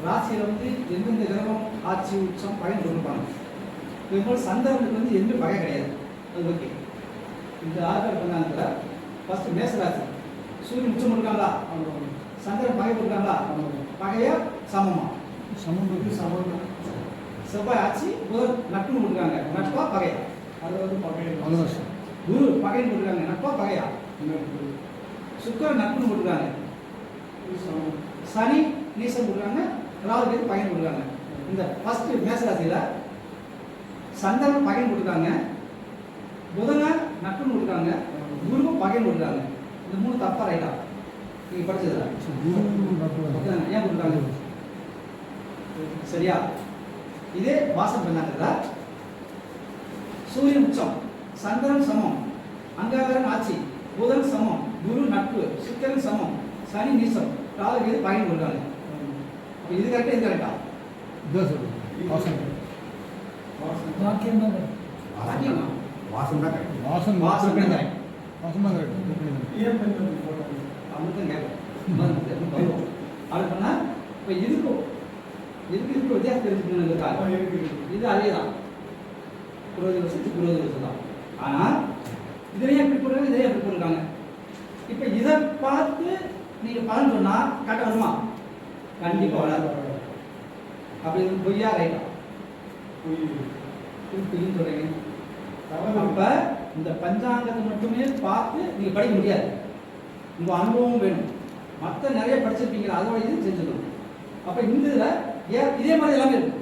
ராசியில் வந்து எந்தெந்த கிரகம் ஆட்சி உச்சம் பகை கொடுப்பாங்க. இதுபோல் சந்திரனுக்கு வந்து எந்த பகை கிடையாது. அது ஓகே. இந்த ஆர்டர் பண்ணாங்க. ஃபர்ஸ்ட் மேச ராசி சூரியன் உச்சம் இருக்காங்களா, சந்திரன் பகை கொடுக்காங்களா, பகையா சமமா, சமம். செவ்வாய் ஆட்சி புதன் நட்புன்னு கொடுக்குறாங்க, நட்பா பகையா, அது வந்து பகை. குரு பகைன்னு கொடுக்குறாங்க, நட்பா பகையா. சுக்கிரன் நட்புன்னு கொடுக்குறாங்க, சனி நீசம் கொடுக்குறாங்க, ராகு கேது பகைன்னு கொடுக்குறாங்க. இந்த ஃபர்ஸ்ட் மேசராசியில் சந்திரன் பகைன்னு கொடுக்குறாங்க, புதனை நட்புன்னு கொடுக்குறாங்க, குருவும் பகைன்னு கொடுக்குறாங்க. இந்த மூணு தப்பா ரைட்டா நீங்க படிச்சதுல ஏன் கொடுக்குறாங்க? சரியா? இதே வாசம் பண்ணாங்க. சூரியன் உச்சம், சந்திரன் சமம், அங்காரன் ஆட்சி, புதன் சமம், குரு நட்பு, சுக்கிரன் சமம், சனி நீசம், ராகு கேது பகைன்னு கொடுக்குறாங்க. அப்ப இது கரெக்டா இது கரெக்டா? வாசம் தான் கரெக்ட். வாசம் வாசம் கரெக்ட். அதுனா இப்போ இதுக்கும் வித்தியாசம் தெரிஞ்சுக்கணுங்கிறதுக்காக இது அதே தான், 20 வருஷத்துக்கு 20 வருஷம் தான். ஆனால் இதுலேயே எப்படி போடுறாங்க, இதையே எப்படி போடுறாங்க. இப்போ இதை பார்த்து நீங்கள் பலன் சொன்னால் கரெக்டாக வருமா? கண்டிப்பாக வராது. அப்படி பொய்யா ரைட்டா? பொய்ன்னு சொல்கிறீங்க. அப்போ இந்த பஞ்சாங்கத்தை மட்டுமே பார்த்து நீங்கள் படிக்க முடியாது, உங்கள் அனுபவம் வேணும். மற்ற நிறைய படிச்சிருப்பீங்க, அதோட இது செஞ்சுக்கணும். அப்போ இந்த இதில் இதே மாதிரி எல்லாமே இருக்கும்.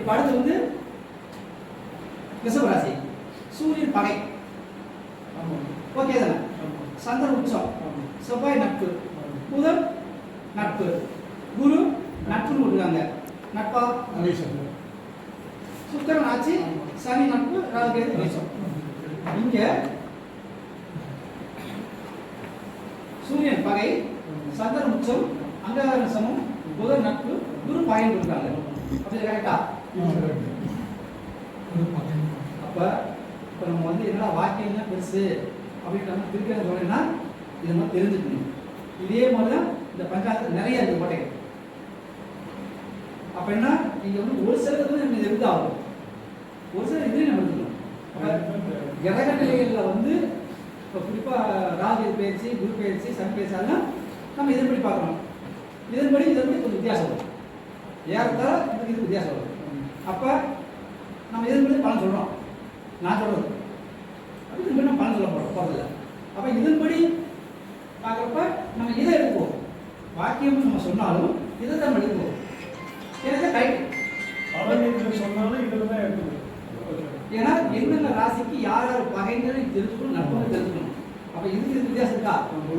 இப்போ அடுத்து வந்து ரிஷபராசி சூரியன் பகை ஓகே தானே, சந்திரன் உச்சம், செவ்வாய் நட்பு, புதன் நட்பு, குரு நட்புன்னு கொடுக்குறாங்க, நட்பா சுக்கிரன் ஆட்சி, சனி நட்பு, ராகு கேது நீசம். இங்க சூரியன் பகை, சந்திரன் உச்சம், அங்காரன் சமம், புதன் நட்பு, குரு பகைன்னு கொடுக்குறாங்க. அப்படி கரெக்டா? அப்ப இப்போ நம்ம வந்து என்னடா வாக்கியம் தான் பெருசு அப்படின்னு நம்ம திருக்க சொல்றேன்னா இதை நம்ம தெரிஞ்சுக்கணும். இதே மாதிரி தான் இந்த பஞ்சாயத்து நிறைய இருக்கு கோட்டைகள். அப்ப என்ன நீங்க வந்து ஒரு சில நம்ம இருந்தாகும், ஒரு சில இதுலேயும் நம்ம இருக்கணும். கிரக நிலைகளில் வந்து இப்போ குறிப்பாக ராகு பயிற்சி, குரு பயிற்சி, சனி பயிற்சினா நம்ம இதன்படி பார்க்குறோம். இதன்படி கொஞ்சம் வித்தியாசம் வரும், ஏறத்தாழ இதுக்கு வித்தியாசம் வரும். அப்போ நம்ம இதன்படி பலன் சொல்கிறோம், நான் சொல்கிறது அப்போ இதன்படி நம்ம பலன் சொல்ல போகிறதில்ல. அப்போ இதன்படி பார்க்குறப்ப நம்ம இதை எடுத்துக்குவோம். வாக்கியம் நம்ம சொன்னாலும் இதை தான் எடுத்துக்குவோம். எனக்கு ரைட் சொன்னாலும் இதில் தான் எடுத்துக்கணும். ஏன்னா என்னென்ன ராசிக்கு யார் யார் பகைங்கிறது தெரிஞ்சுக்கணும், நட்பு தெரிஞ்சுக்கணும். அப்போ இதுக்கு வித்தியாசம் இருக்கா?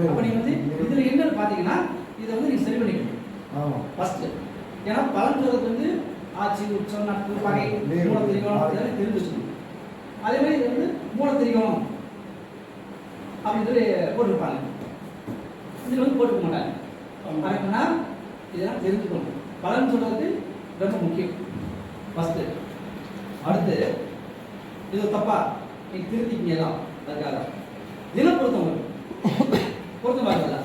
அப்போ நீங்கள் வந்து இதில் என்னன்னு பார்த்தீங்கன்னா இதை வந்து நீங்கள் சரி பண்ணிக்கணும். ஆமாம் ஃபர்ஸ்ட் ஏன்னா பலன் சொல்றது வந்து ஆட்சி உச்சம் நட்பு பகை மூல திரிகோணம் இதெல்லாம் தெரிஞ்சு வச்சுக்கணும். அதே மாதிரி இது வந்து மூல திரிகோணம் அப்படின்னு சொல்லி போட்டிருப்பாங்க, இதில் வந்து போட்டுக்க மாட்டாங்க. அதுக்குன்னா இதெல்லாம் தெரிஞ்சுக்கணும். பலன் சொல்றது ரொம்ப முக்கியம் ஃபர்ஸ்ட். அடுத்து இது தப்பா நீங்க திருத்திக்கிங்க எல்லாம். அதுக்காக தினம் பொருத்தம் பொருத்தம் பார்க்கல,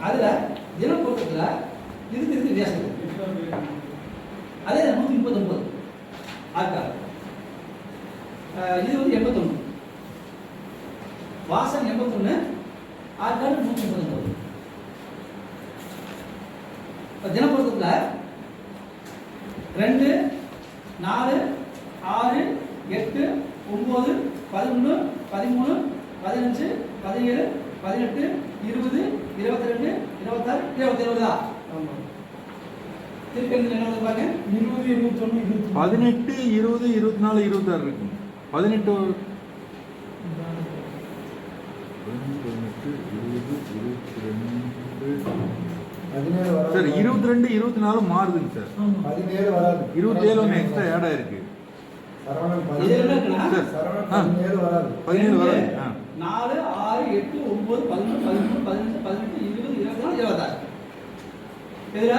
அதுல தினம் பொருத்தத்துல இதுக்கு வித்தியாசம் இருக்கு. அதே 139 ஆட்கார், இது வந்து 81, வாசன் 81, ஆட்கார் 139. தினப்பொருத்தத்துல 2, 4, 6, 8, 9, 11, 13, 15, 17, 18, 20, 22, 26, 27 தான். திருப்பி என்ன பாருங்க, 20, 21, 18, 20, 24, 26 இருக்கு. 18 சார் 22 24 மாறுதுங்க சார். 17 வராது. 27 ஒன்று எக்ஸ்ட்ரா ஆட் ஆயிருக்கு. இது என்ன இருக்குன்னா 17 வராது. 17 வராது. 4, 6, 8, 9, 11, 13, 15, 18, 20, 24, 26. எதுல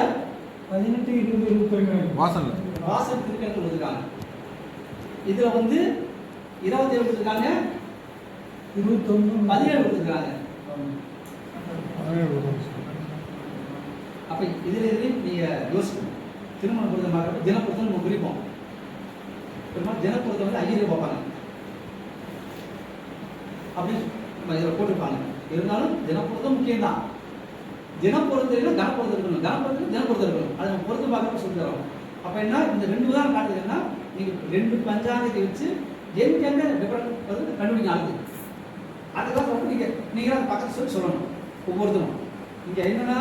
18, 20, 22 வாசன்ல வாசல் திருக்கணக்கு கொடுத்துருக்காங்க. இதுல வந்து 27 கொடுத்துருக்காங்க, 21, 17 கொடுத்துருக்காங்க. அப்ப அப்போ இதுலேயும் நீங்கள் யோசிக்கணும். திருமண பொருத்தம் பார்க்குறப்ப தினப்பொருத்தம் நம்ம குறிப்போம். பெரும்பாலும் தினப்பொருத்தம் வந்து ஐயரை பார்ப்பாங்க அப்படின்னு நம்ம இதில் போட்டிருப்பாங்க. இருந்தாலும் தினப்பொருத்தம் முக்கியம்தான். தினப்பொருத்தம் கனப்பொருத்தம் இருக்கணும், கனப்பொருத்தம் தினப்பொருத்தம் இருக்கணும். அதை நம்ம பொருத்தம் பார்க்குறப்ப சொல்லி தரோம். அப்போ என்ன, இந்த 2 உதாரணம் காட்டுதுன்னா நீங்கள் 2 பஞ்சாங்கத்தை வச்சு எங்க டிஃபரெண்ட் வந்து கண்டுபிடிக்க ஆகுது. அதுக்காக வந்து நீங்கள் அதை பக்கத்து சொல்லணும் ஒவ்வொருத்தரும். இங்கே என்னன்னா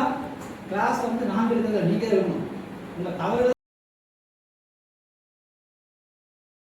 கிளாஸ் வந்து நாங்கள் இருக்கிறத நீங்கள் இருக்கணும். உங்கள் தவறு